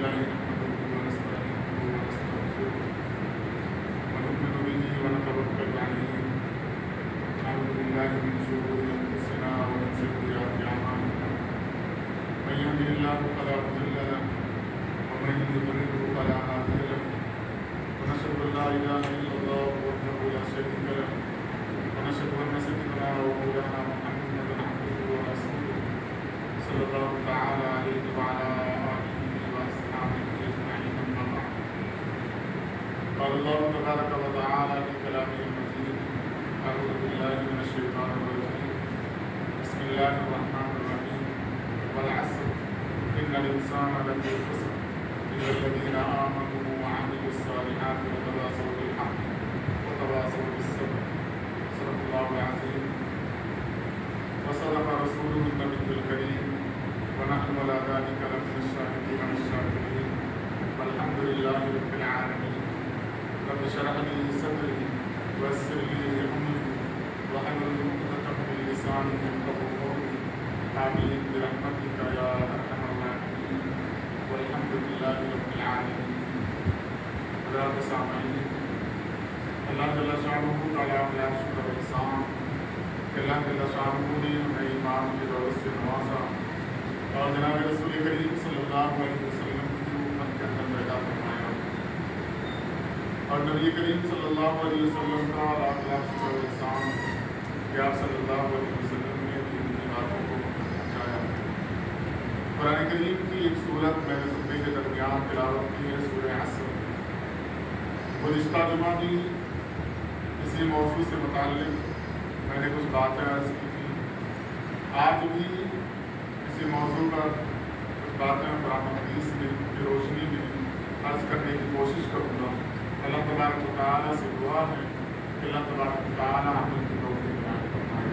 لله نحمده ونستعينه ونستغفره ونؤمن به ونتوكل عليه ونعوذ بالله من شرور أنفسنا ومن سيئات أعمالنا من يهده الله فلا مضل له ومن يضلل فلا هادي له ونشهد أن لا إله إلا الله وحده لا شريك له ونشهد أن سيدنا ومولانا محمدا عبده ورسوله صلى الله تعالى عليه وعلى آله وأصحابه أجمعين أما بعد قال الله تبارك وتعالى في كلامه المجيد أعوذ بالله من الشيطان الرجيم بسم الله الرحمن الرحيم والعصر إن الإنسان لفي خسر إلا الذين آمنوا وعملوا الصالحات وتواصوا بالحق وتواصوا بالصبر صدق الله العظيم وصدق رسوله النبي الكريم ونحن على ذلك لمن الشاهدين والشاكرين والحمد لله رب العالمين رب اشرح لي صدري ويسر لي أمري واحلل عقدة من لساني يفقهوا قولي آمين برحمتك يا أرحم الراحمين والحمد لله رب العالمين حضرات سامعین اللہ جل شانہ تعالیٰ کا شکر و احسان کہ اللہ جل شانہ نے ہمیں ایمان کی دولت سے نوازا اور جناب رسول کریم صلی اللہ علیہ وسلم کی امت کے اندر پیدا فرمایا اور نبی کریم صلی اللہ علیہ وسلم کا شکر و احسان کہ آپ صلی اللہ علیہ وسلم نے دین کی باتوں کو پہنچایا۔ قرآن کریم کی ایک سورت میں نے خطبے کے درمیان تلاوت کی ہے، سورہ عصر۔ گزشتہ جمعہ بھی اسی موضوع سے متعلق میں نے کچھ باتیں عرض کی تھی، آج بھی اسی موضوع پر کچھ باتیں قرآن حدیث کی روشنی میں عرض کرنے کی کوشش کروں گا۔ اللہ تبارک و تعالیٰ سے دعا ہے کہ اللہ تبارک و تعالیٰ عمل کی توفیق عنایت فرمائے۔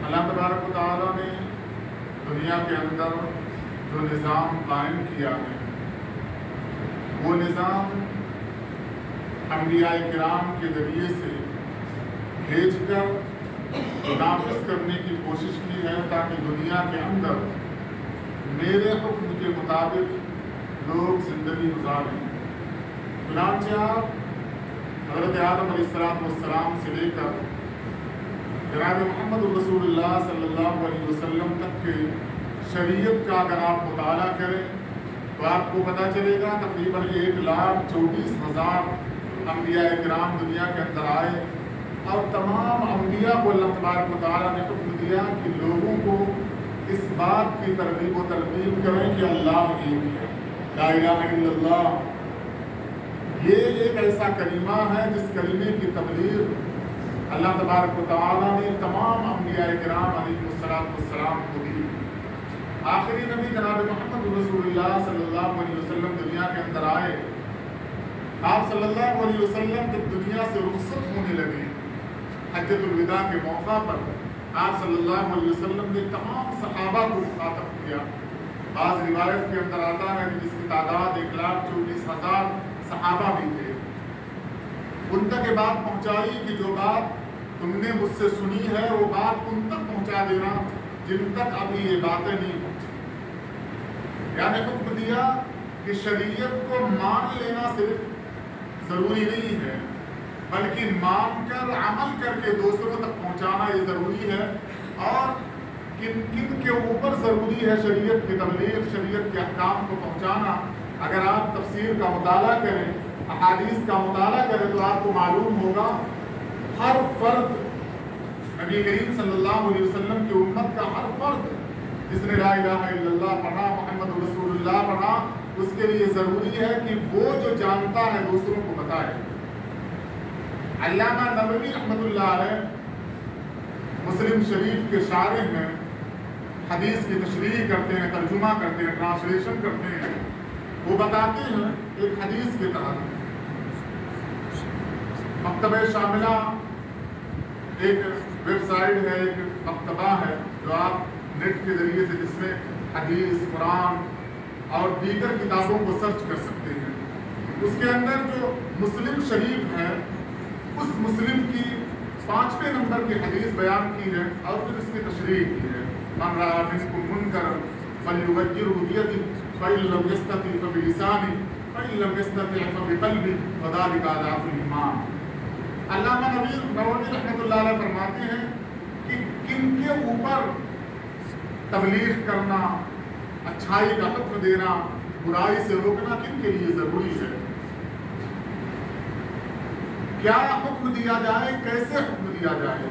اللہ تبارک و تعالیٰ نے دنیا کے اندر جو نظام قائم کیا ہے وہ نظام انبیاء کرام کے ذریعے سے بھیج کر نافذ کرنے کی کوشش کی ہے تاکہ دنیا کے اندر میرے حکم کے مطابق لوگ زندگی گزاریں۔ چنانچہ حضرت آدم علیہ السلام سے لے کر جناب محمد رسول اللہ صلی اللہ علیہ وسلم تک کے شریعت کا اگر آپ مطالعہ کریں تو آپ کو پتہ چلے گا تقریباً 1,24,000 انبیاء کرام دنیا کے اندر آئے اور تمام انبیاء کو اللہ تبارک و تعالیٰ نے حکم دیا کہ لوگوں کو اس بات کی ترغیب و ترغیب کریں کہ اللہ ایک ہے، لا الہ الا اللہ۔ یہ ایک ایسا کلمہ ہے جس کلمے کی تبلیغ اللہ تبارک و تعالیٰ نے تمام انبیاء کرام علیہ السلام کو دی۔ آخری نبی جناب محمد رسول اللہ صلی اللہ علیہ وسلم دنیا کے اندر آئے۔ آپ صلی اللہ علیہ وسلم جب دنیا سے رخصت ہونے لگے حجۃ الوداع کے موقع پر آپ صلی اللہ علیہ وسلم نے تمام صحابہ کو مخاطب کیا۔ بعض روایت کے اندر آتا ہے کہ جس کی تعداد 1,24,000 صحابہ بھی تھے۔ ان تک یہ بات پہنچائی کہ جو بات تم نے مجھ سے سنی ہے وہ بات ان تک پہنچا دینا جن تک ابھی یہ باتیں نہیں پہنچی۔ یعنی حکم دیا کہ شریعت کو مان لینا صرف ضروری نہیں ہے بلکہ مان کر عمل کر کے دوسروں تک پہنچانا یہ ضروری ہے، اور کن کن کے اوپر ضروری ہے شریعت کی تبلیغ، شریعت کے احکام کو پہنچانا۔ اگر آپ تفسیر کا مطالعہ کریں، احادیث کا مطالعہ کریں تو آپ کو معلوم ہوگا ہر فرد نبی کریم صلی اللہ علیہ وسلم کی امت کا ہر فرد جس نے لا الہ الا اللہ پڑھا، محمد رسول اللہ پڑھا، اس کے لیے ضروری ہے کہ وہ جو جانتا ہے دوسروں کو بتائے۔ علامہ نووی رحمۃ اللہ علیہ مسلم شریف کے شارح ہیں، حدیث کی تشریح کرتے ہیں، ترجمہ کرتے ہیں، ٹرانسلیشن کرتے ہیں۔ وہ بتاتے ہیں ایک حدیث کے تحت مکتبہ شاملہ ایک ویب سائٹ ہے، ایک مکتبہ ہے جو آپ نیٹ کے ذریعے سے جس میں حدیث، قرآن اور دیگر کتابوں کو سرچ کر سکتے ہیں۔ اس کے اندر جو مسلم شریف ہے اس مسلم کی 5ویں نمبر کی حدیث بیان کی ہے اور پھر اس کی تشریح کی ہے۔ من رأى منکم منکرا فَلْيُغَيِّرْهُ بِيَدِهِ فَإِن لَّمْ يَسْتَطِعْ فَبِلِسَانِهِ فَإِن لَّمْ يَسْتَطِعْ فَبِقَلْبِهِ وَذَلِكَ أَضْعَفُ الْإِيمَانِ۔ علامہ نووی رحمۃ اللہ علیہ فرماتے ہیں کہ کن کے اوپر تبلیغ کرنا، اچھائی کا حکم دینا، برائی سے روکنا کن کے لیے ضروری ہے، کیا حکم دیا جائے، کیسے حکم دیا جائے،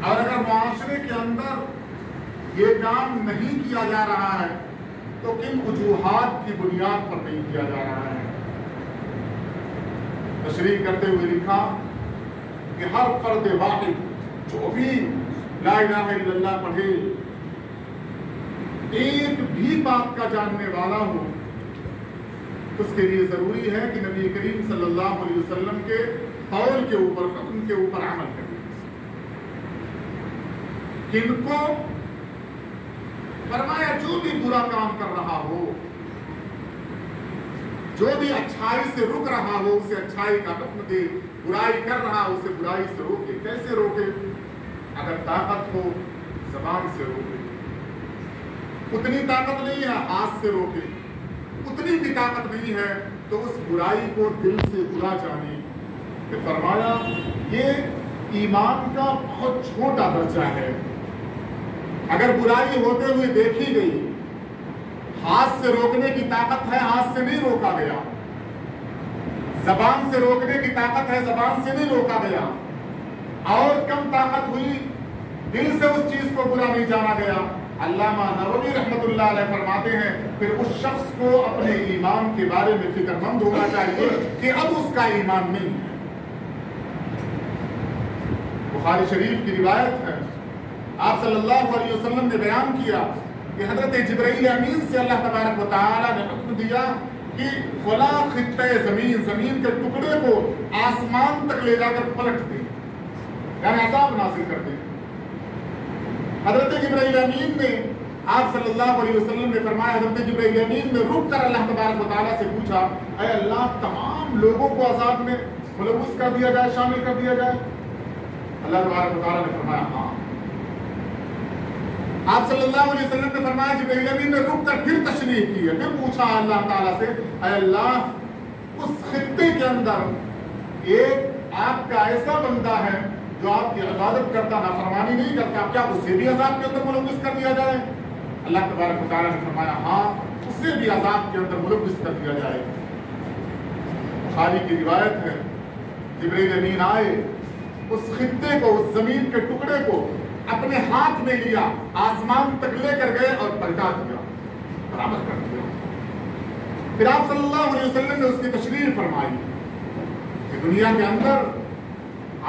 اور اگر معاشرے کے اندر یہ کام نہیں کیا جا رہا ہے تو کن وجوہات کی بنیاد پر نہیں کیا جا رہا ہے۔ تشریح کرتے ہوئے لکھا کہ ہر فرد واحد جو بھی لا الہ الا اللہ پڑھے، ایک بھی بات کا جاننے والا ہو، اس کے لیے ضروری ہے کہ نبی کریم صلی اللہ علیہ وسلم کے قول کے اوپر، حکم کے اوپر عمل کرے۔ کن کو فرمایا جو بھی برا کام کر رہا ہو، جو بھی اچھائی سے رک رہا ہو اسے اچھائی کا حکم دے، برائی کر رہا ہو اسے برائی سے روکے۔ کیسے روکے؟ اگر طاقت ہو زبان سے روکے، اتنی طاقت نہیں ہے ہاتھ سے روکے، اتنی بھی طاقت نہیں ہے تو اس برائی کو دل سے برا جانے۔ کہ فرمایا یہ ایمان کا بہت چھوٹا درجہ ہے۔ اگر برائی ہوتے ہوئے دیکھی گئی، ہاتھ سے روکنے کی طاقت ہے، ہاتھ سے نہیں روکا گیا، زبان سے روکنے کی طاقت ہے، زبان سے نہیں روکا گیا، اور کم طاقت ہوئی دل سے اس چیز کو برا نہیں جانا گیا، علامہ نووی رحمۃ اللہ علیہ فرماتے ہیں پھر اس شخص کو اپنے ایمان کے بارے میں فکر مند ہونا چاہیے کہ اب اس کا ایمان نہیں ہے۔ بخاری شریف کی روایت ہے، آپ صلی اللہ علیہ وسلم نے بیان کیا کہ حضرت جبرائیل امین سے اللہ تبارک و تعالی نے حکم دیا کہ فلاں خطے زمین کے ٹکڑے کو آسمان تک لے جا کر پلٹ دیں، یعنی عذاب نازل کر دیں۔ حضرت جبرائیل امین نے، آپ صلی اللہ علیہ وسلم نے فرمایا، حضرت جبرائیل امین نے رک کر اللہ تبارک و تعالیٰ سے پوچھا، اے اللہ تمام لوگوں کو عذاب میں ملوث کر دیا جائے، شامل کر دیا جائے؟ اللہ تبارک و تعالیٰ نے فرمایا ہاں۔ آپ صلی اللہ علیہ وسلم نے فرمایا جبرائیل امین نے رک کر پھر تشریح کی ہے، پھر پوچھا اللہ تعالیٰ سے، اے اللہ اس خطے کے اندر ایک آپ کا ایسا بندہ ہے جو آپ کی عبادت کرتا، نافرمانی نہیں کرتا، کیا اسے بھی عذاب کے اندر ملوث کر دیا جائے؟ اللہ تبارک و تعالیٰ نے فرمایا ہاں، اسے بھی عذاب کے اندر ملوث کر دیا جائے۔ بخاری کی روایت ہے، جبرائیل امین آئے، اس خطے کو، اس زمین کے ٹکڑے کو اپنے ہاتھ میں لیا، آسمان تک لے کر گئے اور پلٹا دیا، برابر کر دیا۔ پھر آپ صلی اللہ علیہ وسلم نے اس کی تشریح فرمائی کہ دنیا کے اندر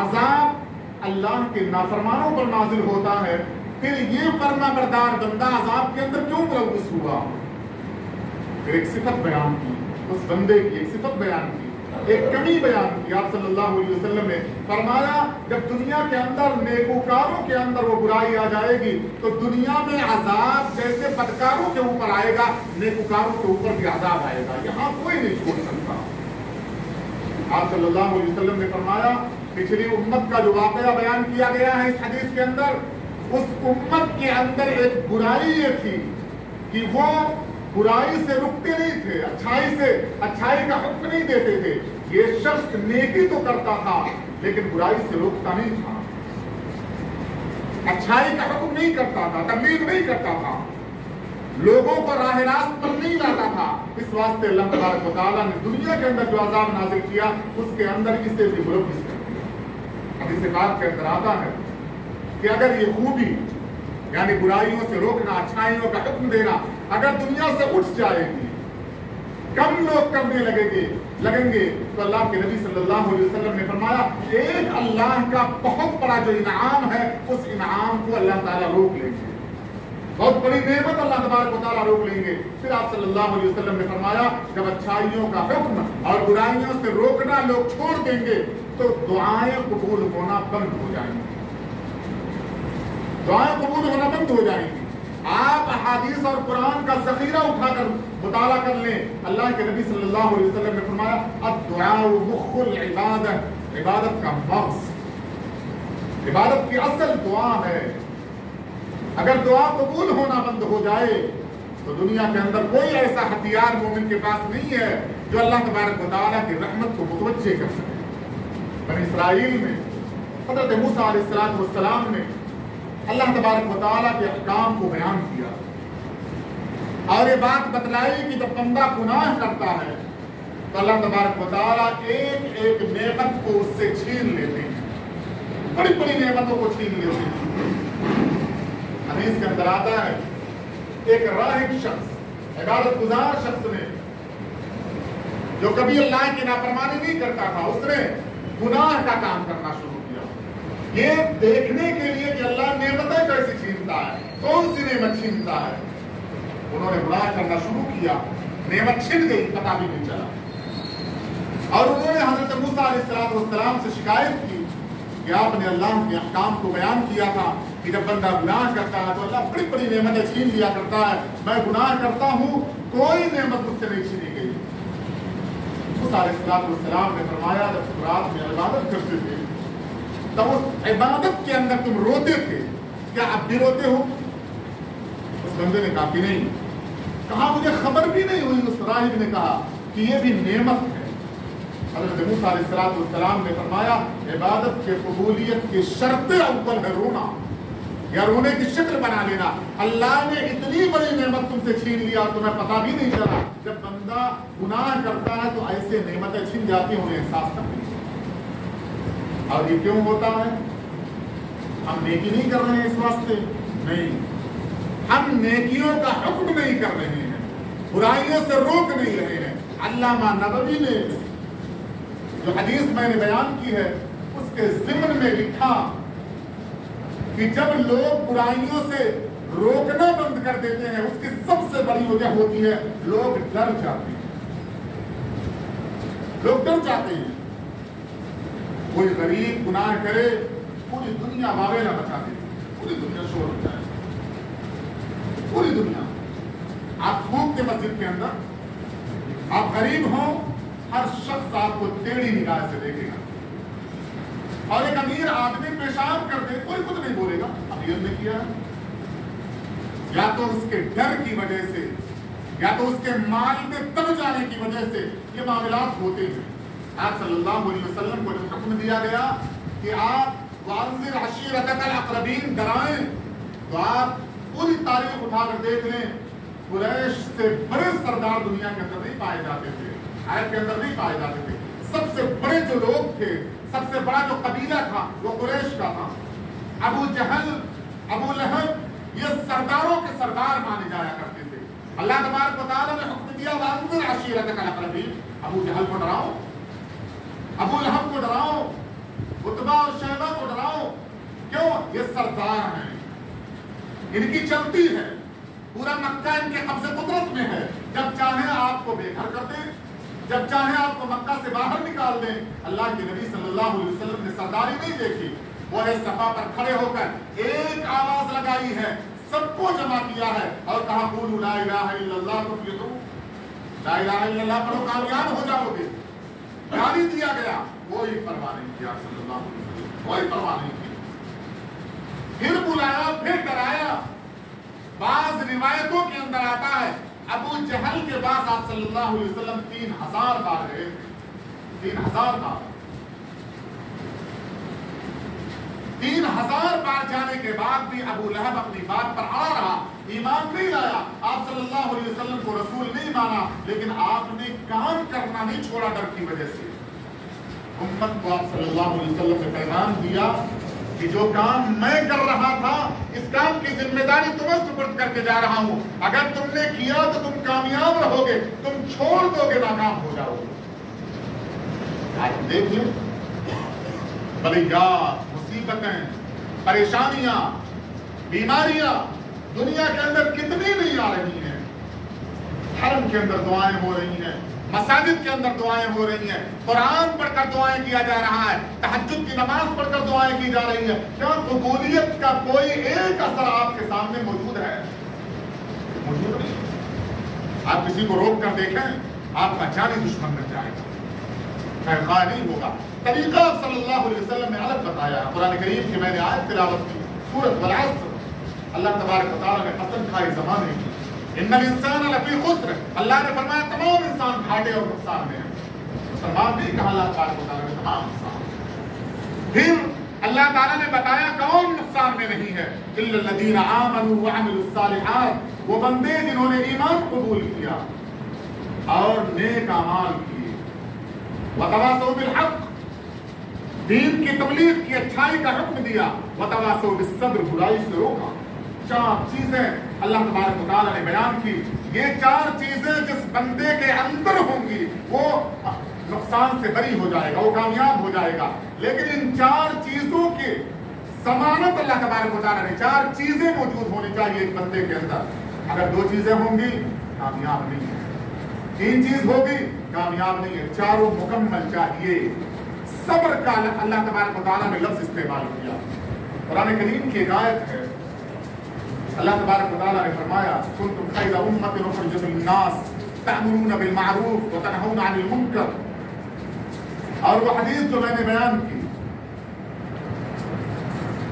عذاب اللہ کے نافرمانوں پر نازل ہوتا ہے، پھر یہ فرما بردار بندہ عذاب کے اندر کیوں ملوث ہوا؟ پھر ایک صفت بیان کی، اس بندے کی ایک صفت بیان کی، ایک کمی بیان کی۔ آپ صلی اللہ علیہ وسلم نے فرمایا جب دنیا کے اندر نیکوکاروں کے اندر وہ برائی آ جائے گی تو دنیا میں عذاب جیسے بدکاروں کے اوپر آئے گا، نیکوکاروں کے اوپر بھی عذاب آئے گا، یہاں کوئی نہیں چھوڑ سکتا۔ آپ صلی اللہ علیہ وسلم نے فرمایا پچھلی امت کا جو واقعہ بیان کیا گیا ہے اس حدیث کے اندر، اس امت کے اندر ایک برائی یہ تھی کہ وہ برائی سے رکتے نہیں تھے، اچھائی کا حکم نہیں دیتے تھے۔ یہ شخص نیکی تو کرتا تھا لیکن برائی سے روکتا نہیں تھا، اچھائی کا حکم نہیں کرتا تھا، تبلیغ نہیں کرتا تھا، لوگوں کو راہ راست پر نہیں لاتا تھا۔ اس واسطے اللہ تبارک و تعالیٰ نے دنیا کے اندر جو عذاب نازل کیا اس کے اندر اسے بھی ملوث کر دیا۔ اب اس بات کے اندر آتا ہے کہ اگر یہ خوبی یعنی برائیوں سے روکنا، اچھائیوں کا حکم دینا اگر دنیا سے اٹھ جائے گی، کم لوگ کرنے لگیں گے تو اللہ کے نبی صلی اللہ علیہ وسلم نے فرمایا ایک اللہ کا بہت بڑا جو انعام ہے اس انعام کو اللہ تعالیٰ روک لیں گے، بہت بڑی نعمت اللہ تبارک و تعالیٰ روک لیں گے۔ پھر آپ صلی اللہ علیہ وسلم نے فرمایا جب اچھائیوں کا حکم اور برائیوں سے روکنا لوگ چھوڑ دیں گے تو دعائیں قبول ہونا بند ہو جائیں گی، دعائیں قبول ہونا بند ہو جائیں گی۔ آپ احادیث اور قرآن کا ذخیرہ اٹھا کر مطالعہ کر لیں، اللہ کے نبی صلی اللہ علیہ وسلم نے فرمایا الدعاء مخ العبادہ، عبادت کا مغز، عبادت کی اصل دعا ہے۔ اگر دعا قبول ہونا بند ہو جائے تو دنیا کے اندر کوئی ایسا ہتھیار مومن کے پاس نہیں ہے جو اللہ تبارک و تعالیٰ کی رحمت کو متوجہ کر سکے۔ بنی اسرائیل میں حضرت موسیٰ علیہ السلام نے اللہ تبارک و تعالیٰ کے احکام کو بیان کیا اور یہ بات بتلائی کہ جب بندہ گناہ کرتا ہے تو اللہ تبارک و تعالیٰ ایک ایک نعمت کو اس سے چھین لیتے ہیں، بڑی بڑی نعمتوں کو چھین لیتے ہیں۔ حدیث کے اندر آتا ہے ایک راہب شخص، عبادت گزار شخص نے جو کبھی اللہ کی نافرمانی نہیں کرتا تھا، اس نے گناہ کا کام کرنا شروع کیا، یہ دیکھنے کے لیے کہ اللہ نعمتیں کیسے چھینتا ہے، کون سی نعمت چھینتا ہے۔ انہوں نے گناہ کرنا شروع کیا، نعمت چھن گئی، پتہ بھی نہیں چلا، اور انہوں نے حضرت موسیٰ علیہ السلام سے شکایت کی کہ آپ نے اللہ کے احکام کو بیان کیا تھا کہ جب بندہ گناہ کرتا ہے تو اللہ بڑی بڑی نعمتیں چھین لیا کرتا ہے، میں گناہ کرتا ہوں کوئی نعمت مجھ سے نہیں چھینی گئی۔ موسیٰ علیہ السلام نے فرمایا جب رات میں عبادت کرتے تھے تب اس عبادت کے اندر تم روتے تھے، کیا اب بھی روتے ہو؟ اس بندے نے کہا کہ نہیں، کہا مجھے خبر بھی نہیں ہوئی۔ اس راہب نے کہا کہ یہ بھی نعمت ہے۔ حضرت موسیٰ علیہ السلام نے فرمایا عبادت کے قبولیت کی شرط اول ہے رونا، یا رونے کی شکل بنا لینا۔ اللہ نے اتنی بڑی نعمت تم سے چھین لیا اور تمہیں پتہ بھی نہیں چلا۔ جب بندہ گناہ کرتا ہے تو ایسے نعمتیں چھین جاتی ہیں، انہیں احساس کرتے ہیں۔ اور یہ کیوں ہوتا ہے؟ ہم نیکی نہیں کر رہے ہیں اس واسطے نہیں، ہم نیکیوں کا حکم نہیں کر رہے ہیں، برائیوں سے روک نہیں رہے ہیں۔ علامہ نبوی نے جو حدیث میں نے بیان کی ہے اس کے ضمن میں لکھا کہ جب لوگ برائیوں سے روکنا بند کر دیتے ہیں اس کی سب سے بڑی وجہ ہوتی ہے لوگ ڈر جاتے ہیں، لوگ ڈر جاتے ہیں۔ کوئی غریب گناہ کرے پوری دنیا واویلا مچا دے، پوری دنیا شور مچائے، پوری دنیا۔ آپ تھوک کے مسجد کے اندر آپ غریب ہوں، ہر شخص آپ کو ٹیڑھی نگاہ سے دیکھے گا، اور ایک امیر آدمی پیشاب کر دے کوئی کچھ نہیں بولے گا، امیر نے کیا ہے۔ یا تو اس کے ڈر کی وجہ سے یا تو اس کے مال میں دب جانے کی وجہ سے یہ معاملات ہوتے ہیں۔ آپ صلی اللہ علیہ وسلم کو جو حکم دیا گیا کہ آپ وانذر عشیرتک الاقربین ڈرائیں، تو آپ پوری تاریخ اٹھا کر دیکھ لیں، قریش سے بڑے سردار دنیا کے اندر نہیں پائے جاتے تھے، عرب کے اندر نہیں پائے جاتے تھے۔ سب سے بڑے جو لوگ تھے، سب سے بڑا جو قبیلہ تھا وہ قریش کا تھا۔ ابو جہل، ابو لہب یہ سرداروں کے سردار مانے جایا کرتے تھے۔ اللہ تبارک و تعالیٰ نے حکم دیا وانذر عشیرتک الاقربین، ابو جہل کو ڈراؤ، ابو لہب کو ڈراؤ، عتبہ اور شیبہ کو ڈراؤ۔ کیوں؟ یہ سردار ہیں، ان کی چلتی ہے، پورا مکہ ان کے قبضے قدرت میں ہے۔ جب چاہیں آپ کو بے گھر کر دیں، جب چاہیں آپ کو مکہ سے باہر نکال دیں۔ اللہ کے نبی صلی اللہ علیہ وسلم نے سرداری نہیں دیکھی، وہ صفا پر کھڑے ہو کر ایک آواز لگائی ہے، سب کو جمع کیا ہے اور کہا قولوا لا الہ الا اللہ تفلحوا، لا الہ الا اللہ پڑھو کامیاب ہو جاؤ گے۔ گالی دیا گیا، کوئی پرواہ نہیں کیا صلی اللہ علیہ وسلم، کوئی پرواہ نہیں کی۔ پھر بلایا، پھر ڈرایا۔ بعض روایتوں کے اندر آتا ہے ابو جہل کے پاس آپ صلی اللہ علیہ وسلم 3000 بار گئے، 3000 بار، 3000 بار جانے کے بعد بھی ابو لہب اپنی بات پر اڑا رہا، ایمان نہیں لایا، آپ صلی اللہ علیہ وسلم کو رسول نہیں مانا، لیکن آپ نے کام کرنا نہیں چھوڑا ڈر کی وجہ سے۔ امت کو آپ صلی اللہ علیہ وسلم نے پیغام دیا کہ جو کام میں کر رہا تھا اس کام کی ذمہ داری تمہیں سپرد کر کے جا رہا ہوں، اگر تم نے کیا تو تم کامیاب رہو گے، تم چھوڑ دو گے ناکام ہو جاؤ گے۔ آج دیکھیں بلیات، مصیبتیں، پریشانیاں، بیماریاں دنیا کے اندر کتنی نہیں آ رہی ہیں۔ حرم کے اندر دعائیں ہو رہی ہیں، مساجد کے اندر دعائیں ہو رہی ہیں، قرآن پڑھ کر دعائیں کیا جا رہا ہے، تہجد کی نماز پڑھ کر دعائیں کی جا رہی ہیں۔ کیا قبولیت کا کوئی ایک اثر آپ کے سامنے موجود ہے؟ موجود نہیں۔ آپ کسی کو روک کر دیکھیں، آپ کا جانی دشمن بن جائے گا، خیر خواہ نہیں ہوگا۔ طریقہ صلی اللہ علیہ وسلم نے الگ بتایا ہے۔ قرآن کریم کی میں نے آیت تلاوت کی، سورۃ والعصر، اللہ تبارک و تعالیٰ نے قسم کھائی زمانے کی، ان الانسان لفی خسر، اللہ نے فرمایا تمام انسان گھاٹے اور نقصان میں ہیں۔ مسلمان نہیں کہا اللہ تبارک و تعالیٰ نے تمام انسان۔ پھر اللہ تعالیٰ نے بتایا کون نقصان میں نہیں ہے، الا الذین آمنوا وعملوا الصالحات، وہ بندے جنہوں نے ایمان قبول کیا اور نیک اعمال کیے، وتواصوا بالحق، دین کی تبلیغ کی، اچھائی کا حکم دیا، وتواصوا بالصبر، برائی سے روکا۔ چار چیزیں اللہ تبارک و تعالیٰ نے بیان کی، یہ چار چیزیں جس بندے کے اندر ہوں گی وہ نقصان سے بری ہو جائے گا، وہ کامیاب ہو جائے گا۔ لیکن ان چار چیزوں کی ضمانت اللہ تبارک و تعالیٰ نے، چار چیزیں موجود ہونی چاہیے ایک بندے کے اندر۔ اگر دو چیزیں ہوں گی کامیاب نہیں ہے، تین چیز ہوگی کامیاب نہیں ہے، چاروں مکمل چاہیے۔ صبر کا اللہ تبارک و تعالیٰ نے لفظ استعمال کیا، قرآن کریم کی ایک آیت ہے، اللہ تبارک و تعالیٰ نے فرمایا کنتم خیر امۃ اخرجت للناس تأمرون بالمعروف وتنہون عن المنکر، اور وہ حدیث جو میں نے بیان کی،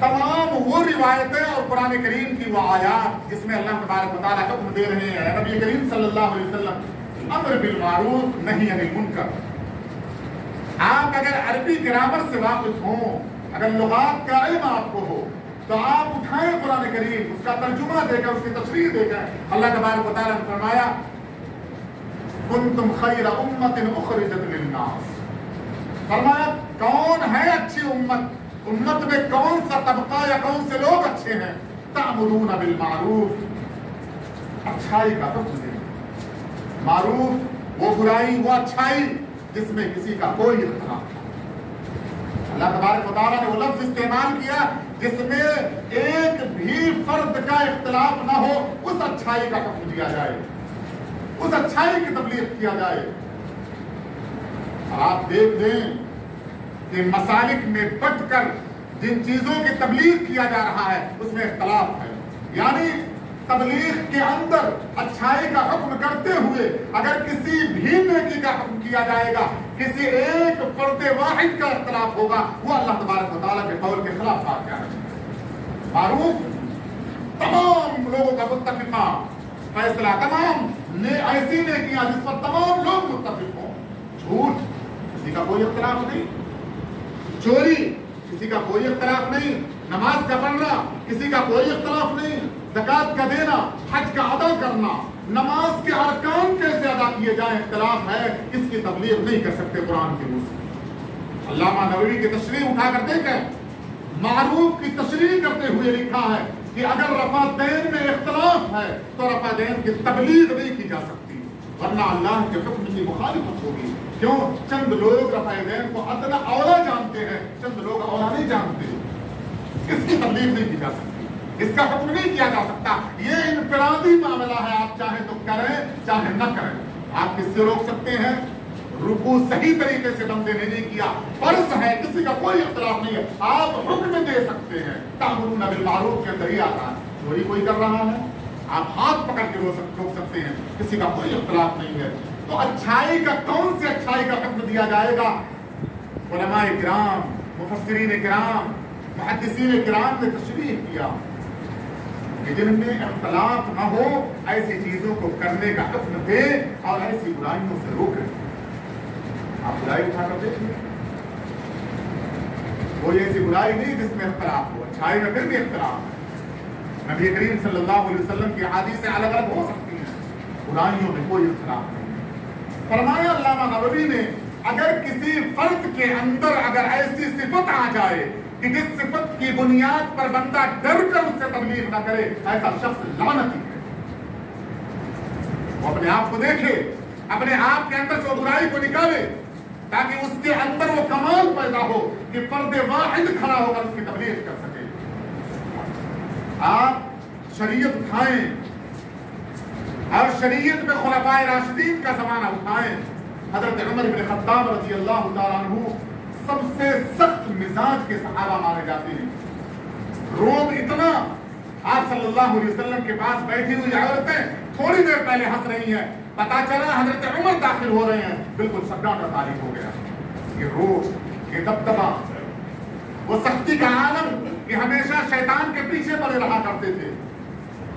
تمام وہ روایتیں اور قرآن کریم کی وہ آیات جس میں اللہ تبارک و تعالیٰ حکم دے رہے ہیں نبی کریم صلی اللہ علیہ وسلم امر بالمعروف نہی عن المنکر۔ آپ اگر عربی گرامر سے واقف ہوں، اگر لغات کا علم آپ کو ہو، تو آپ اٹھائیں قرآن کریم، اس کا ترجمہ دے کر، اس کی تشریح دے کر، اللہ تبارک و تعالیٰ نے فرمایا کنتم خیر امۃ اخرجت للناس، فرمایا کون ہے اچھی امت، امت میں کون سا طبقہ یا کون سے لوگ اچھے ہیں، تأمرون بالمعروف، اچھائی کا حکم دیں، معروف وہ برائی، وہ اچھائی جس میں کسی کا کوئی اختلاف نہیں۔ اللہ تبارک و تعالیٰ نے وہ لفظ استعمال کیا جس میں ایک بھی فرد کا اختلاف نہ ہو، اس اچھائی کا حکم دیا جائے، اس اچھائی کی تبلیغ کیا جائے۔ آپ دیکھ دیں کہ مسالک میں بٹ کر جن چیزوں کی تبلیغ کیا جا رہا ہے اس میں اختلاف ہے، یعنی تبلیغ کے اندر اچھائی کا حکم کرتے ہوئے اگر کسی بھی نیکی کا حکم کیا جائے گا، کسی ایک فرد واحد کا اختلاف ہوگا، وہ اللہ تبارک و تعالیٰ کے قول کے خلاف واقع ہے۔ معروف تمام لوگوں کا متفقہ فیصلہ، تمام ایسی نیکیاں جس پر تمام لوگ متفق ہوں، جھوٹ کسی کا کوئی اختلاف نہیں، چوری کسی کا کوئی اختلاف نہیں، نماز کا پڑھنا کسی کا کوئی اختلاف نہیں، زکوٰۃ کا دینا، حج کا ادا کرنا، نماز کے ارکان کیسے ادا کیے جائیں اختلاف ہے، اس کی تبلیغ نہیں کر سکتے قرآن کے منہ سے۔ علامہ نووی کی تشریح اٹھا کر دیکھیں، معروف کی تشریح کرتے ہوئے لکھا ہے کہ اگر رفع دین میں اختلاف ہے تو رفع دین کی تبلیغ نہیں کی جا سکتی، ورنہ اللہ کے حکم کی مخالفت ہوگی۔ کیوں؟ چند لوگ رفع دین کو ادنیٰ اولا جانتے ہیں، چند لوگ اولا نہیں جانتے، اس کی تبلیغ نہیں کی جا سکتی، اس کا حکم نہیں کیا جا سکتا۔ یہ انفرادی معاملہ ہے، آپ چاہیں تو کریں چاہے نہ کریں۔ آپ کس سے روک سکتے ہیں؟ رکوع صحیح طریقے سے بندے نے نہیں کیا، فرض ہے، کسی کا کوئی اختلاف نہیں ہے، آپ حکم دے سکتے ہیں، تأمرون بالمعروف کے اندر ہی آتا ہے۔ چوری کوئی کر رہا ہے، آپ ہاتھ پکڑ کے روک سکتے ہیں، کسی کا کوئی اختلاف نہیں ہے۔ تو اچھائی کا کون سے اچھائی کا حکم دیا جائے گا؟ علماء کرام، مفسرین کرام، محدثین کرام نے تشریح کیا کہ جن میں اختلاف نہ ہو ایسی چیزوں کو کرنے کا حکم دے اور ایسی برائیوں سے روکے۔ آپ برائی اٹھا کر دیکھیں، کوئی ایسی برائی نہیں جس میں اختلاف ہو، اچھائی میں پھر بھی اختلاف ہے۔ نبی کریم صلی اللہ علیہ وسلم کی احادیث الگ الگ ہو سکتی ہیں، برائیوں میں کوئی اختلاف نہیں۔ فرمایا علامہ نووی نے اگر کسی فرد کے اندر اگر ایسی صفت آ جائے کہ جس صفت کی بنیاد پر بندہ ڈر کر اس سے تبلیغ نہ کرے، ایسا شخص لعنتی ہے۔ وہ اپنے آپ کو دیکھے، اپنے آپ کے اندر سے برائی کو نکالے تاکہ اس کے اندر وہ کمال پیدا ہو کہ فرد واحد کھڑا ہو کر اس کی تبلیغ کر سکے۔ آپ شریعت اٹھائیں اور شریعت میں خلفائے راشدین کا زمانہ اٹھائیں۔ حضرت عمر بن خطاب رضی اللہ تعالیٰ عنہ سب سے سخت مزاج کے صحابہ مانے جاتے ہیں۔ روب اتنا، آپ صلی اللہ علیہ وسلم کے پاس بیٹھی ہوئی عورتیں تھوڑی دیر پہلے ہنس رہی ہیں، پتا چلا حضرت عمر داخل ہو رہے ہیں، بالکل سناٹا طاری ہو گیا۔ یہ روب، یہ دبدبا، وہ سختی کا عالم کہ ہمیشہ شیطان کے پیچھے پڑے رہا کرتے تھے،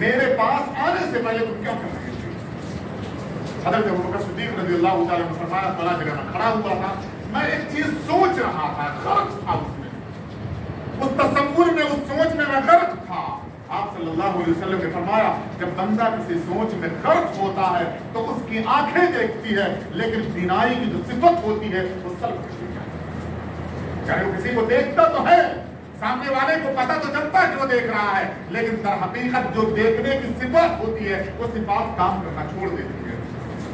میرے پاس آنے سے پہلے تم کیا کر رہے تھے؟ حضرت ابوبکر صدیق رضی اللہ تعالیٰ عنہ فرمایا فلاں جگہ میں کھڑا ہوا تھا، میں ایک چیز سوچ رہا تھا، غرق تھا اس میں، اس تصور میں، اس سوچ میں غرق تھا۔ آپ صلی اللہ علیہ وسلم نے فرمایا جب بندہ کسی سوچ میں غرق ہوتا ہے تو اس کی آنکھیں دیکھتی ہے، لیکن بینائی کی جو صفت ہوتی ہے وہ سلب کرتی ہے۔ چاہے وہ کسی کو دیکھتا تو ہے، سامنے والے کو پتہ تو چلتا ہے جو دیکھ رہا ہے، لیکن در حقیقت جو دیکھنے کی صفت ہوتی ہے وہ صفات کام کرنا چھوڑ دیتی ہے۔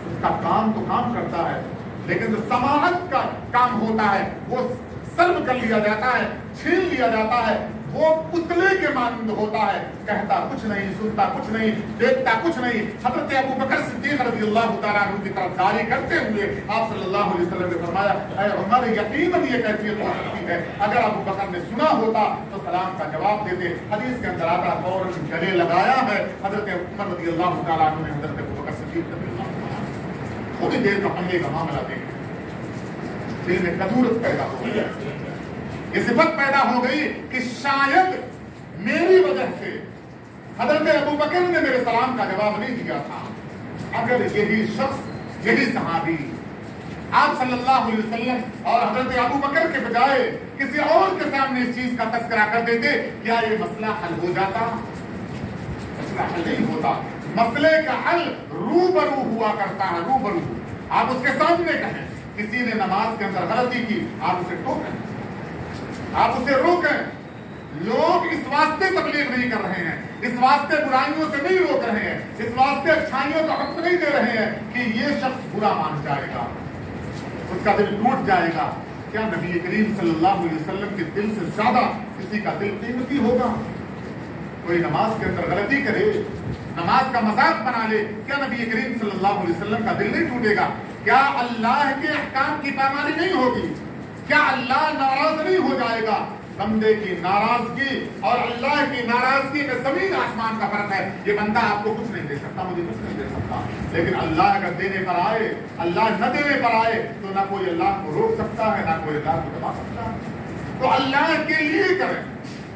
اس کا کام تو کام کرتا ہے، لیکن جو سماعت کا کام ہوتا ہے وہ سلب کر لیا جاتا ہے، چھین لیا جاتا ہے، وہ پتلے کے مانند ہوتا ہے، کہتا کچھ نہیں، سنتا کچھ نہیں، دیکھتا کچھ نہیں۔ حضرت ابوبکر صدیق رضی اللہ تعالیٰ عنہ کی طرف داری کرتے ہوئے آپ صلی اللہ علیہ وسلم نے فرمایا اے عمر یقیناً یہ کیفیت ہو سکتی ہے، اگر ابوبکر نے سنا ہوتا تو سلام کا جواب دیتے۔ حدیث کے اندر آتا فوراً گلے لگایا ہے حضرت عمر رضی اللہ تعالیٰ عنہ نے حضرت ابوبکر صدیق رضی اللہ تعالیٰ عنہ تھوڑی دیر کا پہلے کا معاملہ دیکھیں، دل میں کدورت پیدا ہو گئی، یہ صفت پیدا ہو گئی کہ شاید میری وجہ سے حضرت ابوبکر نے میرے سلام کا جواب نہیں دیا تھا۔ اگر یہی شخص، یہی صحابی آپ صلی اللہ علیہ وسلم اور حضرت ابوبکر کے بجائے کسی اور کے سامنے اس چیز کا تذکرہ کر دیتے، کیا یہ مسئلہ حل ہو جاتا؟ مسئلہ حل نہیں ہوتا، مسئلے کا حل روبرو ہوا کرتا ہے، روبرو۔ آپ اس کے سامنے کہیں کسی نے نماز کے اندر غلطی کی، آپ اسے ٹوکیں، آپ اسے روکیں۔ لوگ اس واسطے تبلیغ نہیں کر رہے ہیں، اس واسطے برائیوں سے نہیں روک رہے ہیں، اس واسطے اچھائیوں کا حکم نہیں دے رہے ہیں کہ یہ شخص برا مان جائے گا، اس کا دل ٹوٹ جائے گا۔ کیا نبی کریم صلی اللہ علیہ وسلم کے دل سے زیادہ کسی کا دل قیمتی ہوگا؟ کوئی نماز کے اندر غلطی کرے، نماز کا مذاق بنا لے، کیا نبی کریم صلی اللہ علیہ وسلم کا دل نہیں ٹوٹے گا؟ کیا اللہ کے احکام کی پامالی نہیں ہوگی؟ کیا اللہ ناراض نہیں ہو جائے گا؟ بندے کی ناراضگی اور اللہ کی ناراضگی میں زمین آسمان کا فرق ہے۔ یہ بندہ آپ کو کچھ نہیں دے سکتا، مجھے کچھ نہیں دے سکتا، لیکن اللہ اگر دینے پر آئے، اللہ نہ دینے پر آئے تو نہ کوئی اللہ کو روک سکتا ہے، نہ کوئی اللہ کو دبا سکتا ہے۔ تو اللہ کے لیے کریں،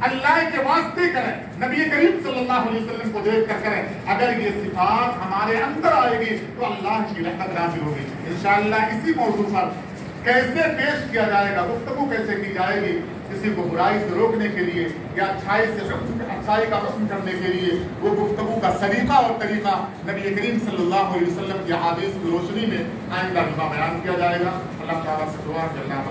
اللہ کے واسطے کریں، نبی کریم صلی اللہ علیہ وسلم کو دیکھ کر کریں۔ اگر یہ صفات ہمارے اندر آئے گی تو اللہ کی رحمت نازل ہوگی۔ انشاءاللہ اسی موضوع پر کیسے پیش کیا جائے گا، گفتگو کیسے کی جائے گی، کسی کو برائی سے روکنے کے لیے یا اچھائی کا حسن کرنے کے لیے، وہ گفتگو کا سلیقہ اور طریقہ نبی کریم صلی اللہ علیہ وسلم کی احادیث کی روشنی میں آئندہ بیان کیا جائے گا۔ اللہ تعالیٰ سے دعا کہ اللہ